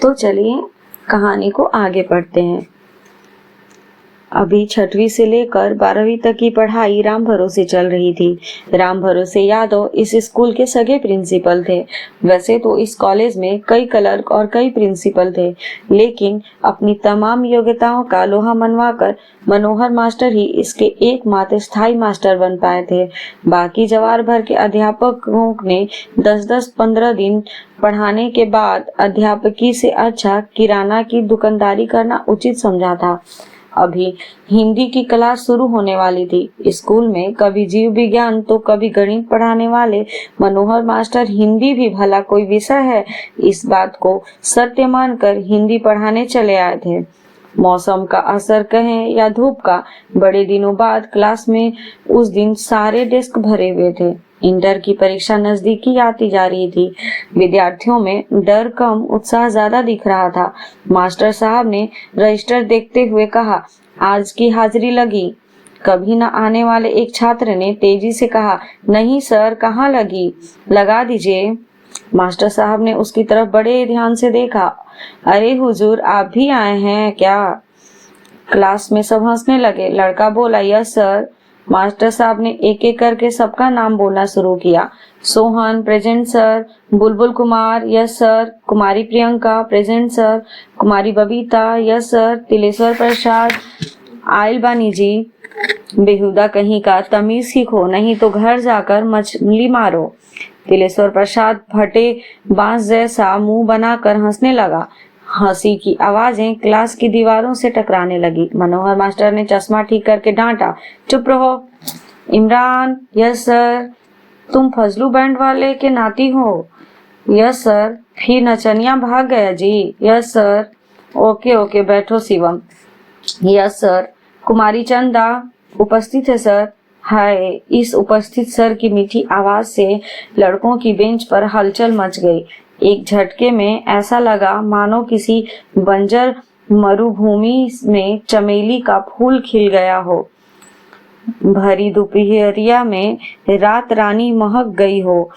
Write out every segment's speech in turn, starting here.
तो चलिए कहानी को आगे पढ़ते हैं। अभी 6वीं से लेकर 12वीं तक की पढ़ाई राम भरोसे चल रही थी। राम भरोसे यादव इस स्कूल के सगे प्रिंसिपल थे। वैसे तो इस कॉलेज में कई क्लर्क और कई प्रिंसिपल थे, लेकिन अपनी तमाम योग्यताओं का लोहा मनवाकर मनोहर मास्टर ही इसके एकमात्र स्थायी मास्टर बन पाए थे। बाकी जवार भर के अध्यापकों ने 10-10-15 दिन पढ़ाने के बाद अध्यापकी से अच्छा किराना की दुकानदारी करना उचित समझा था। अभी हिंदी की क्लास शुरू होने वाली थी। स्कूल में कभी जीव विज्ञान तो कभी गणित पढ़ाने वाले मनोहर मास्टर हिंदी भी भला कोई विषय है, इस बात को सत्य मानकर हिंदी पढ़ाने चले आए थे। मौसम का असर कहें या धूप का, बड़े दिनों बाद क्लास में उस दिन सारे डेस्क भरे हुए थे। इंटर की परीक्षा नजदीकी आती जा रही थी। विद्यार्थियों में डर कम, उत्साह ज्यादा दिख रहा था। मास्टर साहब ने रजिस्टर देखते हुए कहा, आज की हाजिरी लगी। कभी न आने वाले एक छात्र ने तेजी से कहा, नहीं सर, कहाँ लगी, लगा दीजिए। मास्टर साहब ने उसकी तरफ बड़े ध्यान से देखा। अरे हुजूर, आप भी आए हैं क्या? क्लास में सब हंसने लगे। लड़का बोला, यस सर। मास्टर साहब ने एक एक करके सबका नाम बोलना शुरू किया। Sohan, present sir. बुलबुल कुमार, यस सर। कुमारी प्रियंका, प्रेजेंट सर। कुमारी बबीता, यस सर। तिलेश्वर प्रसाद, आयल बानी जी। बेहुदा कहीं का, तमीज सीखो, नहीं तो घर जाकर मछली मारो। तिलेश्वर प्रसाद फटे बांस जैसा मुंह बनाकर हंसने लगा। हंसी की आवाजें क्लास की दीवारों से टकराने लगी। मनोहर मास्टर ने चश्मा ठीक करके डांटा, चुप रहो। Imran, yes sir. तुम फजलू बैंड वाले के नाती हो? Yes sir. फिर नचनिया भाग गया जी? Yes sir. ओके ओके, बैठो। Shivam, yes sir. कुमारी चंदा, उपस्थित है सर। हाय, इस उपस्थित सर की मीठी आवाज से लड़कों की बेंच पर हलचल मच गई। एक झटके में ऐसा लगा मानो किसी बंजर मरुभूमि में चमेली का फूल खिल गया हो। भरी दोपहरिया में रात रानी महक गई हो।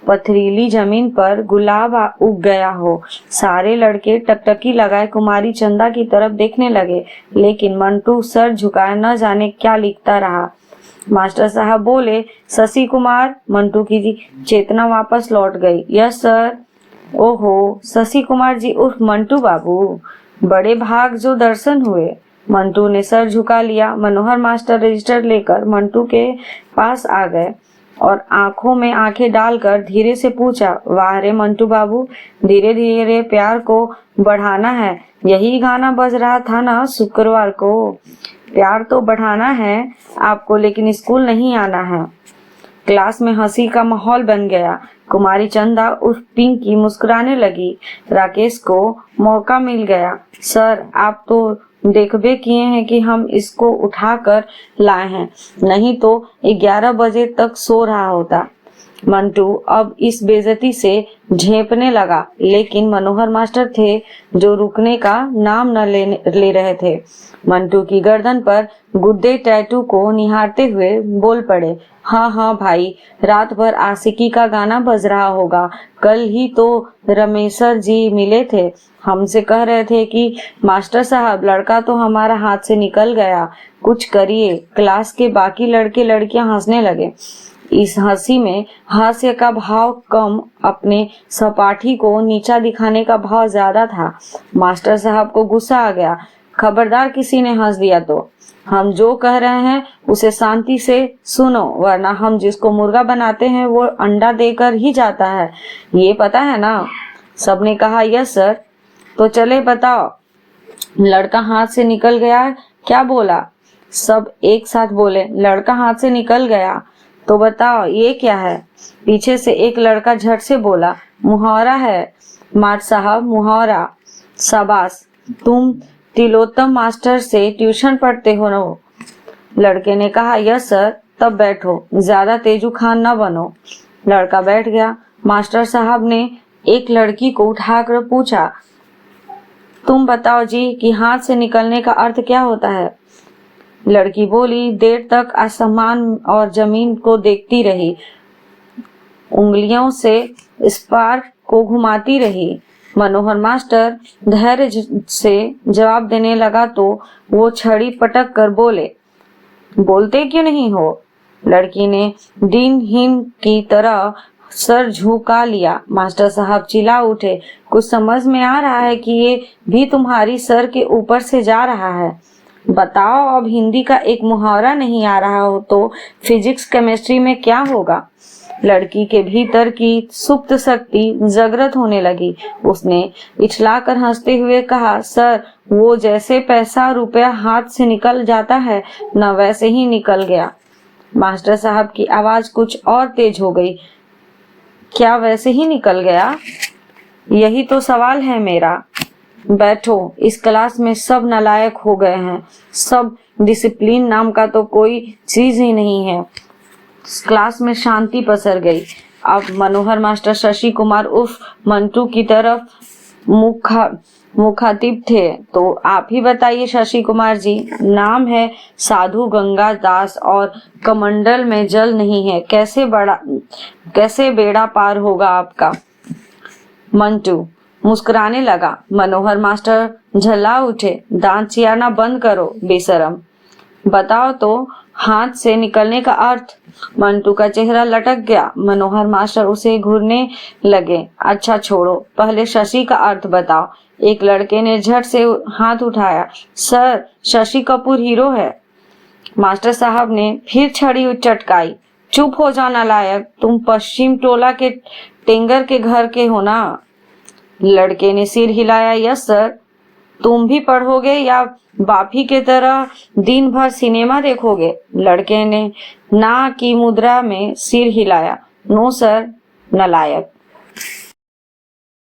पथरीली जमीन पर गुलाब उग गया हो। सारे लड़के टकटकी लगाए कुमारी चंदा की तरफ देखने लगे, लेकिन मंटू सर झुकाए न जाने क्या लिखता रहा। मास्टर साहब बोले, शशि कुमार। मंटू की चेतना वापस लौट गई। Yes sir. ओहो, शशि कुमार जी उर्फ मंटू बाबू, बड़े भाग जो दर्शन हुए। मंटू ने सर झुका लिया। मनोहर मास्टर रजिस्टर लेकर मंटू के पास आ गए और आंखों में आंखें डालकर धीरे से पूछा, वाह रे मंटू बाबू, धीरे धीरे प्यार को बढ़ाना है। यही गाना बज रहा था ना शुक्रवार को। प्यार तो बढ़ाना है आपको, लेकिन स्कूल नहीं आना है। क्लास में हंसी का माहौल बन गया। कुमारी चंदा उर्फ पिंकी मुस्कुराने लगी। राकेश को मौका मिल गया। सर, आप तो देखबे किए हैं कि हम इसको उठाकर लाए हैं, नहीं तो 11 बजे तक सो रहा होता। मंटू अब इस बेइज्जती से झेंपने लगा, लेकिन मनोहर मास्टर थे जो रुकने का नाम न ले रहे थे। मंटू की गर्दन पर गुड्डे टैटू को निहारते हुए बोल पड़े, हाँ हाँ भाई, रात भर आशिकी का गाना बज रहा होगा। कल ही तो रमेशर जी मिले थे, हमसे कह रहे थे कि मास्टर साहब, लड़का तो हमारा हाथ से निकल गया, कुछ करिए। क्लास के बाकी लड़के लड़कियां हंसने लगे। इस हंसी में हास्य का भाव कम, अपने सहपाठी को नीचा दिखाने का भाव ज्यादा था। मास्टर साहब को गुस्सा आ गया। खबरदार किसी ने हंस दिया तो हम जो कह रहे हैं उसे शांति से सुनो, वरना हम जिसको मुर्गा बनाते हैं वो अंडा देकर ही जाता है, ये पता है ना? सबने कहा, यस सर। तो चले बताओ, लड़का हाथ से निकल गया, क्या बोला? सब एक साथ बोले, लड़का हाथ से निकल गया। तो बताओ ये क्या है? पीछे से एक लड़का झट से बोला, मुहावरा है माट साहब, मुहावरा। शाबाश, तुम तिलोत्तम मास्टर से ट्यूशन पढ़ते हो ना? लड़के ने कहा, यस सर। तब बैठो, ज्यादा तेजू खान न बनो। लड़का बैठ गया। मास्टर साहब ने एक लड़की को उठाकर पूछा, तुम बताओ जी कि हाथ से निकलने का अर्थ क्या होता है? लड़की बोली, देर तक आसमान और जमीन को देखती रही, उंगलियों से स्पार्क को घुमाती रही, मनोहर मास्टर धैर्य से जवाब देने लगा तो वो छड़ी पटक कर बोले, बोलते क्यों नहीं हो? लड़की ने दीनहीन की तरह सर झुका लिया। मास्टर साहब चिल्ला उठे, कुछ समझ में आ रहा है कि ये भी तुम्हारी सर के ऊपर से जा रहा है? बताओ, अब हिंदी का एक मुहावरा नहीं आ रहा हो तो फिजिक्स केमिस्ट्री में क्या होगा? लड़की के भीतर की सुप्त शक्ति जागृत होने लगी। उसने इछलाकर हंसते हुए कहा, सर, वो जैसे पैसा रुपया हाथ से निकल जाता है न वैसे ही निकल गया। मास्टर साहब की आवाज कुछ और तेज हो गई। क्या वैसे ही निकल गया? यही तो सवाल है मेरा। बैठो, इस क्लास में सब नालायक हो गए हैं। सब डिसिप्लिन नाम का तो कोई चीज ही नहीं है। क्लास में शांति पसर गई। अब मनोहर मास्टर शशि कुमार उर्फ मंटू की तरफ मुखातिब थे। तो आप ही बताइए शशि कुमार जी, नाम है साधु गंगा दास और कमंडल में जल नहीं है, कैसे बेड़ा पार होगा आपका? मंटू मुस्कुराने लगा। मनोहर मास्टर झल्ला उठे, दांत चियारना बंद करो बेशरम। बताओ तो हाथ से निकलने का अर्थ। मंटू का चेहरा लटक गया। मनोहर मास्टर उसे घूरने लगे। अच्छा छोड़ो, पहले शशि का अर्थ बताओ। एक लड़के ने झट से हाथ उठाया। सर, शशि कपूर हीरो है। मास्टर साहब ने फिर छड़ी चटकाई। चुप हो जाओ नालायक, तुम पश्चिम टोला के टेंगर के घर के हो ना? लड़के ने सिर हिलाया। Yes sir. तुम भी पढ़ोगे या बापी के तरह दिन भर सिनेमा देखोगे? लड़के ने ना की मुद्रा में सिर हिलाया। No sir. नालायक।